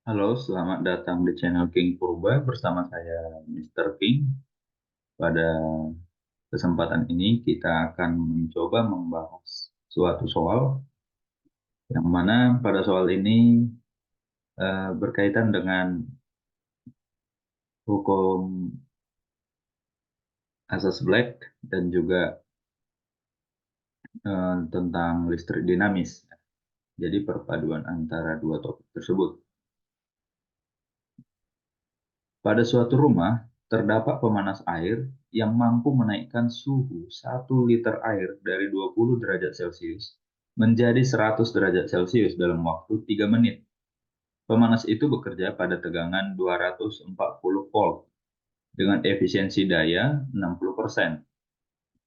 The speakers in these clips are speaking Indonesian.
Halo, selamat datang di channel King Purba bersama saya Mr. King. Pada kesempatan ini kita akan mencoba membahas suatu soal yang mana pada soal ini berkaitan dengan hukum asas Black dan juga tentang listrik dinamis. Jadi perpaduan antara dua topik tersebut. Pada suatu rumah terdapat pemanas air yang mampu menaikkan suhu 1 liter air dari 20 derajat Celcius menjadi 100 derajat Celcius dalam waktu 3 menit. Pemanas itu bekerja pada tegangan 240 volt dengan efisiensi daya 60%.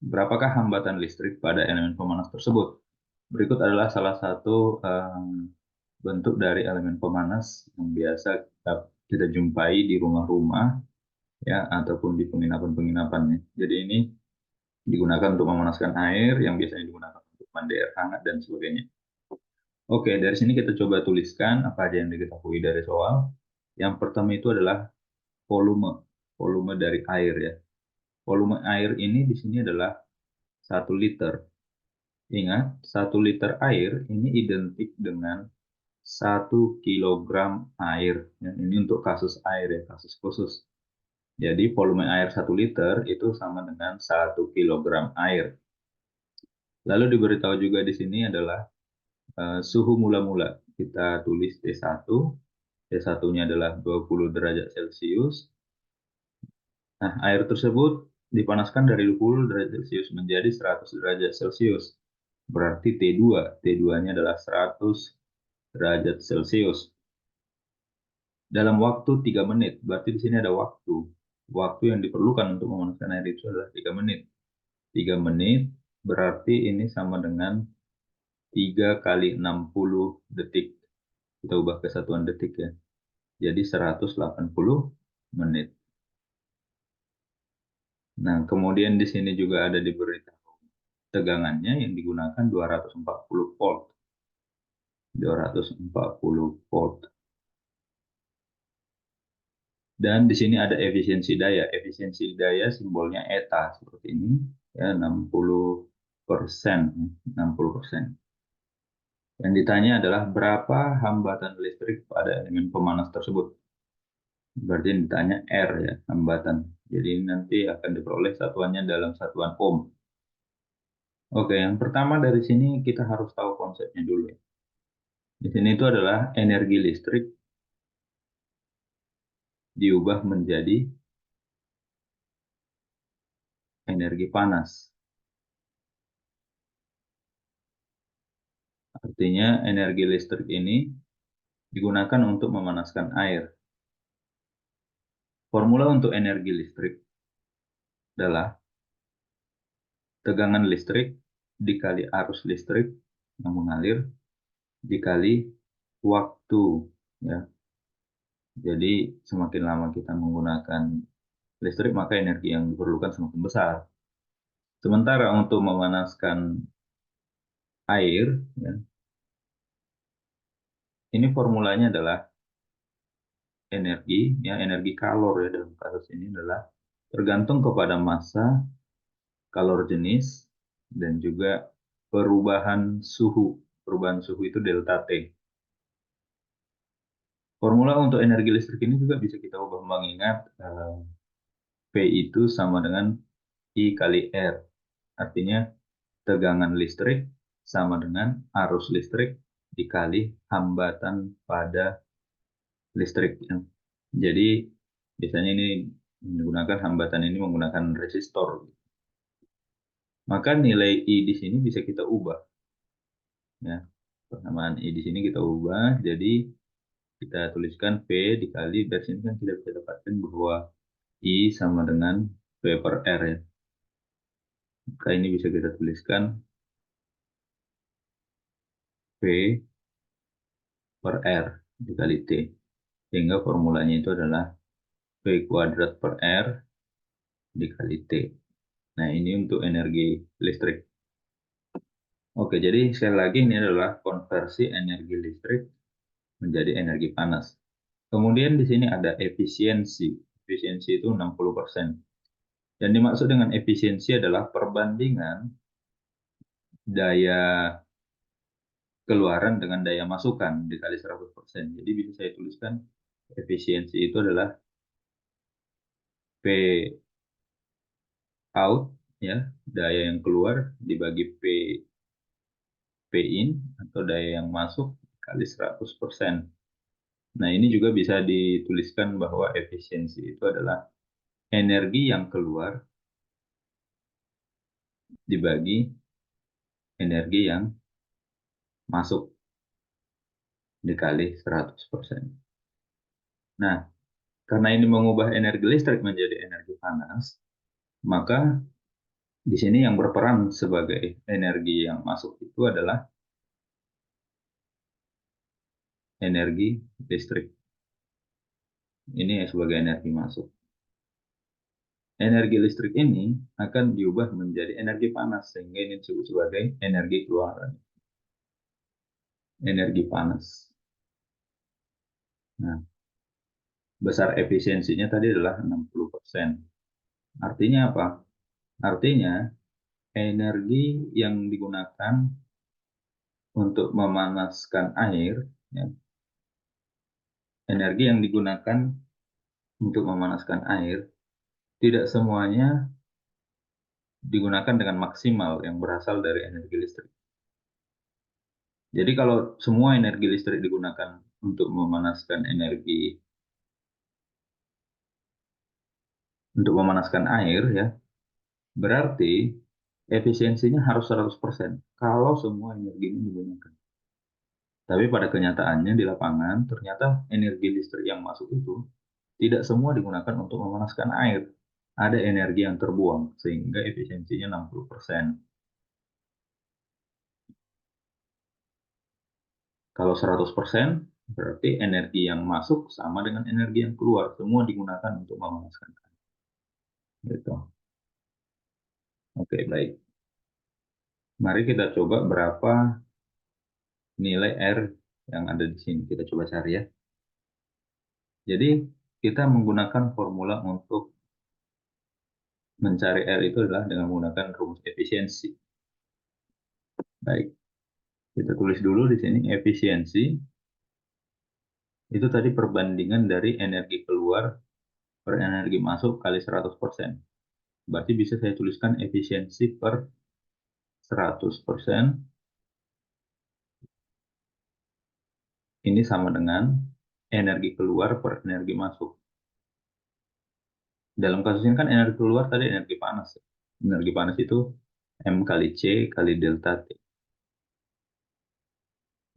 Berapakah hambatan listrik pada elemen pemanas tersebut? Berikut adalah salah satu bentuk dari elemen pemanas yang biasa kita jumpai di rumah-rumah ya ataupun di penginapan-penginapan ya. Jadi ini digunakan untuk memanaskan air yang biasanya digunakan untuk mandi air hangat dan sebagainya. Oke, dari sini kita coba tuliskan apa aja yang diketahui dari soal. Yang pertama itu adalah volume, volume dari air ya. Volume air ini di sini adalah 1 liter. Ingat, 1 liter air ini identik dengan 1 kilogram air. Ya, ini untuk kasus air ya, kasus khusus. Jadi volume air 1 liter itu sama dengan 1 kilogram air. Lalu diberitahu juga di sini adalah suhu mula-mula. Kita tulis T1. T1-nya adalah 20 derajat Celcius. Nah, air tersebut dipanaskan dari 20 derajat Celcius menjadi 100 derajat Celcius. Berarti T2. T2-nya adalah 100 derajat Celcius. Dalam waktu 3 menit. Berarti di sini ada waktu. Waktu yang diperlukan untuk memanaskan air itu adalah 3 menit. 3 menit berarti ini sama dengan 3 kali 60 detik. Kita ubah ke satuan detik ya. Jadi 180 menit. Nah, kemudian di sini juga ada diberitahu tegangannya yang digunakan 240 volt. 240 volt. Dan di sini ada efisiensi daya. Efisiensi daya simbolnya eta seperti ini. Ya, 60%. 60%. Yang ditanya adalah berapa hambatan listrik pada elemen pemanas tersebut. Berarti yang ditanya R ya, hambatan. Jadi nanti akan diperoleh satuannya dalam satuan ohm. Oke, yang pertama dari sini kita harus tahu konsepnya dulu ya. Di sini itu adalah energi listrik diubah menjadi energi panas. Artinya energi listrik ini digunakan untuk memanaskan air. Formula untuk energi listrik adalah tegangan listrik dikali arus listrik yang mengalir dikali waktu ya. Jadi semakin lama kita menggunakan listrik maka energi yang diperlukan semakin besar. Sementara untuk memanaskan air ya, ini formulanya adalah energi ya, energi kalor ya, dalam kasus ini adalah tergantung kepada massa, kalor jenis, dan juga perubahan suhu. Perubahan suhu itu delta T. Formula untuk energi listrik ini juga bisa kita ubah mengingat P itu sama dengan I kali R. Artinya tegangan listrik sama dengan arus listrik dikali hambatan pada listrik. Jadi biasanya ini menggunakan hambatan ini menggunakan resistor. Maka nilai I di sini bisa kita ubah. Ya, persamaan I di sini kita ubah. Jadi kita tuliskan P dikali, dari sini kan kita bisa dapatkan bahwa I sama dengan P per R ya. Maka ini bisa kita tuliskan P per R dikali T. Sehingga formulanya itu adalah P kuadrat per R dikali T. Nah, ini untuk energi listrik. Oke, jadi sekali lagi ini adalah konversi energi listrik menjadi energi panas. Kemudian di sini ada efisiensi. Efisiensi itu 60%. Yang dimaksud dengan efisiensi adalah perbandingan daya keluaran dengan daya masukan dikali 100%. Jadi bisa saya tuliskan efisiensi itu adalah P out, ya, daya yang keluar dibagi P in atau daya yang masuk kali 100%. Nah, ini juga bisa dituliskan bahwa efisiensi itu adalah energi yang keluar dibagi energi yang masuk dikali 100%. Nah, karena ini mengubah energi listrik menjadi energi panas, maka di sini yang berperan sebagai energi yang masuk itu adalah energi listrik. Ini sebagai energi masuk. Energi listrik ini akan diubah menjadi energi panas, sehingga ini disebut sebagai energi keluaran. Energi panas. Nah, besar efisiensinya tadi adalah 60%. Artinya apa? Artinya energi yang digunakan untuk memanaskan air, ya, energi yang digunakan untuk memanaskan air tidak semuanya digunakan dengan maksimal yang berasal dari energi listrik. Jadi kalau semua energi listrik digunakan untuk memanaskan air, ya, berarti efisiensinya harus 100% kalau semua energi ini digunakan. Tapi pada kenyataannya di lapangan ternyata energi listrik yang masuk itu tidak semua digunakan untuk memanaskan air. Ada energi yang terbuang sehingga efisiensinya 60%. Kalau 100% berarti energi yang masuk sama dengan energi yang keluar. Semua digunakan untuk memanaskan air. Gitu. Oke, baik. Mari kita coba berapa nilai R yang ada di sini. Kita coba cari, ya. Jadi kita menggunakan formula untuk mencari R itu adalah dengan menggunakan rumus efisiensi. Baik, kita tulis dulu di sini efisiensi. Itu tadi perbandingan dari energi keluar per energi masuk kali 100%. Berarti bisa saya tuliskan efisiensi per 100%. Ini sama dengan energi keluar per energi masuk. Dalam kasus ini kan energi keluar tadi energi panas. Energi panas itu M kali C kali delta T.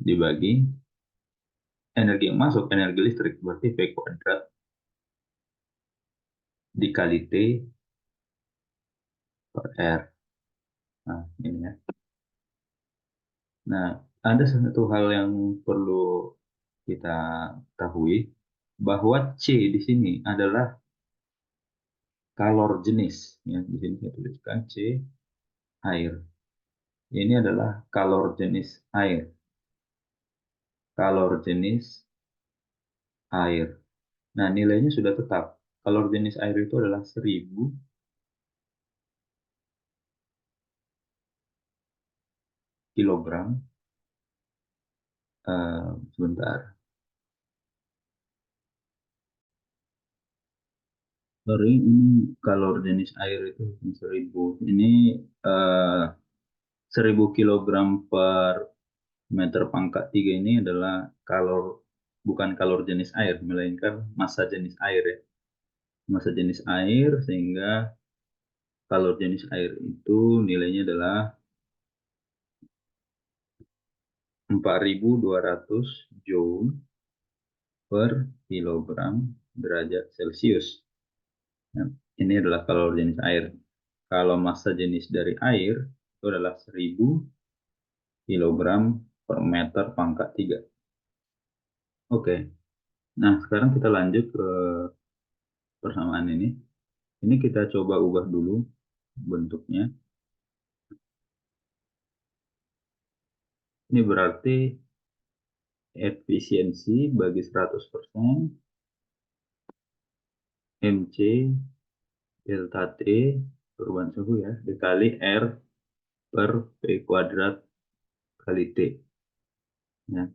Dibagi energi yang masuk, energi listrik, berarti V kuadrat dikali T per R. Nah, ini, ya. Nah, ada satu hal yang perlu kita ketahui, bahwa C di sini adalah kalor jenis. Ya, di sini saya tuliskan C, air. Ini adalah kalor jenis air. Kalor jenis air. Nah, nilainya sudah tetap. Kalor jenis air itu adalah 1000 kilogram. Sebentar. Sorry, ini kalor jenis air itu 1000. Ini eh, 1000 kilogram per meter pangkat 3 ini adalah bukan kalor jenis air, melainkan massa jenis air, ya. Massa jenis air, sehingga kalor jenis air itu nilainya adalah 4200 joule per kilogram derajat Celcius. Nah, ini adalah kalor jenis air. Kalau massa jenis dari air itu adalah 1000 kilogram per meter pangkat 3. Oke, nah sekarang kita lanjut ke persamaan ini. Ini kita coba ubah dulu bentuknya. Ini berarti efisiensi bagi 100%. MC delta T perubahan suhu ya dikali R per P kuadrat kali T ya.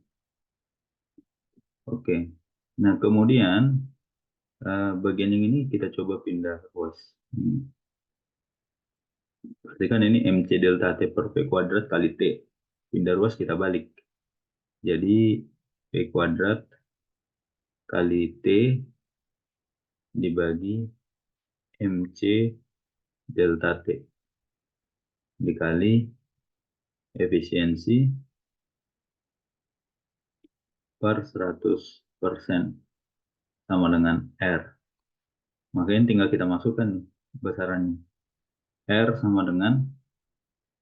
Oke. Nah, kemudian bagian yang ini kita coba pindah ruas. Berarti kan ini MC delta T per P kuadrat kali T. Pindah ruas kita balik. Jadi P kuadrat kali T dibagi MC delta T dikali efisiensi per 100% sama dengan R. Makanya tinggal kita masukkan nih besarannya. R sama dengan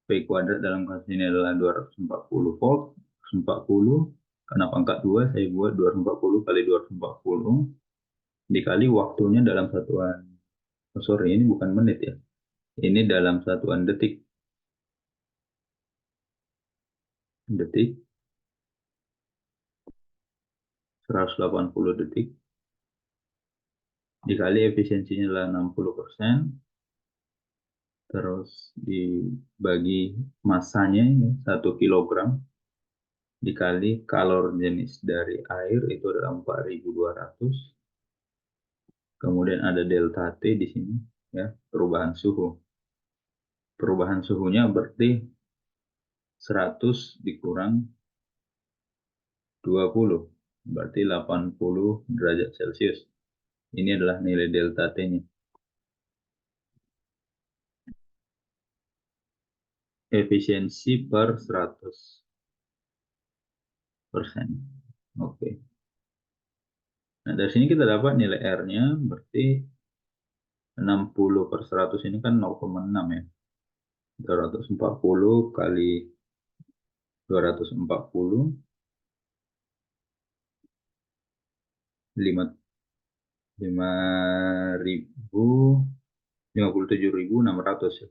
P kuadrat dalam kasus ini adalah 240 volt. 240, karena pangkat 2 saya buat 240 kali 240 dikali waktunya dalam satuan, oh sorry ini bukan menit ya. Ini dalam satuan detik. Detik 180 detik dikali efisiensinya adalah 60%, terus dibagi masanya 1 kilogram dikali kalor jenis dari air itu adalah 4.200. Kemudian ada delta T di sini ya, perubahan suhu. Perubahan suhunya berarti 100 dikurang 20 berarti 80 derajat Celcius. Ini adalah nilai delta T-nya. Efisiensi per 100%. Oke. Nah, dari sini kita dapat nilai R-nya berarti 60 per 100 ini kan 0,6 ya. 240 kali 240 57.600 ya.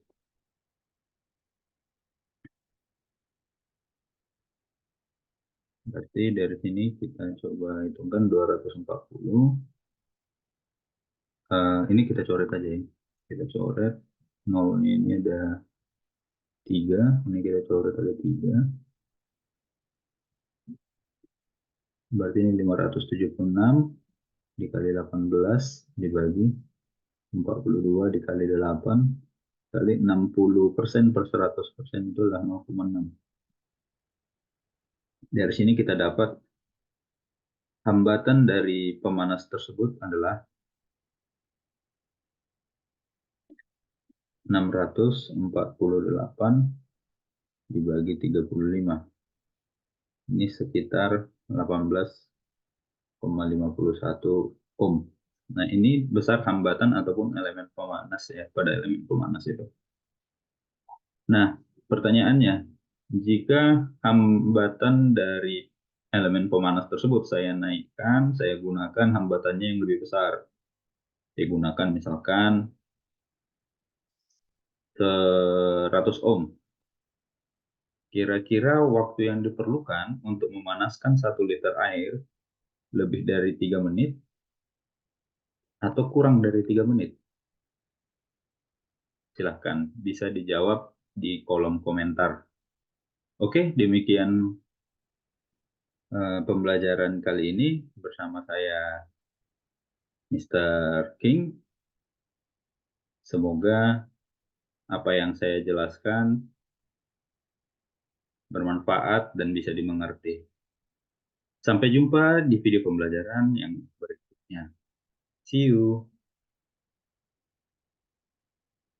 Berarti dari sini kita coba hitungkan 240. Ini kita coret aja ya. Kita coret nolnya ini ada 3. Ini kita coret ada 3. Berarti ini 576 dikali 18 dibagi 42 dikali 8 kali 60% per 100% itu adalah 0,6. Dari sini kita dapat hambatan dari pemanas tersebut adalah 648 dibagi 35. Ini sekitar 18,51 ohm. Nah, ini besar hambatan ataupun elemen pemanas ya, pada elemen pemanas itu. Nah, pertanyaannya, jika hambatan dari elemen pemanas tersebut saya naikkan, saya gunakan hambatannya yang lebih besar. Saya gunakan misalkan 100 ohm. Kira-kira waktu yang diperlukan untuk memanaskan 1 liter air lebih dari 3 menit atau kurang dari 3 menit? Silahkan, bisa dijawab di kolom komentar. Oke, demikian pembelajaran kali ini bersama saya Mr. King. Semoga apa yang saya jelaskan bermanfaat dan bisa dimengerti. Sampai jumpa di video pembelajaran yang berikutnya. See you.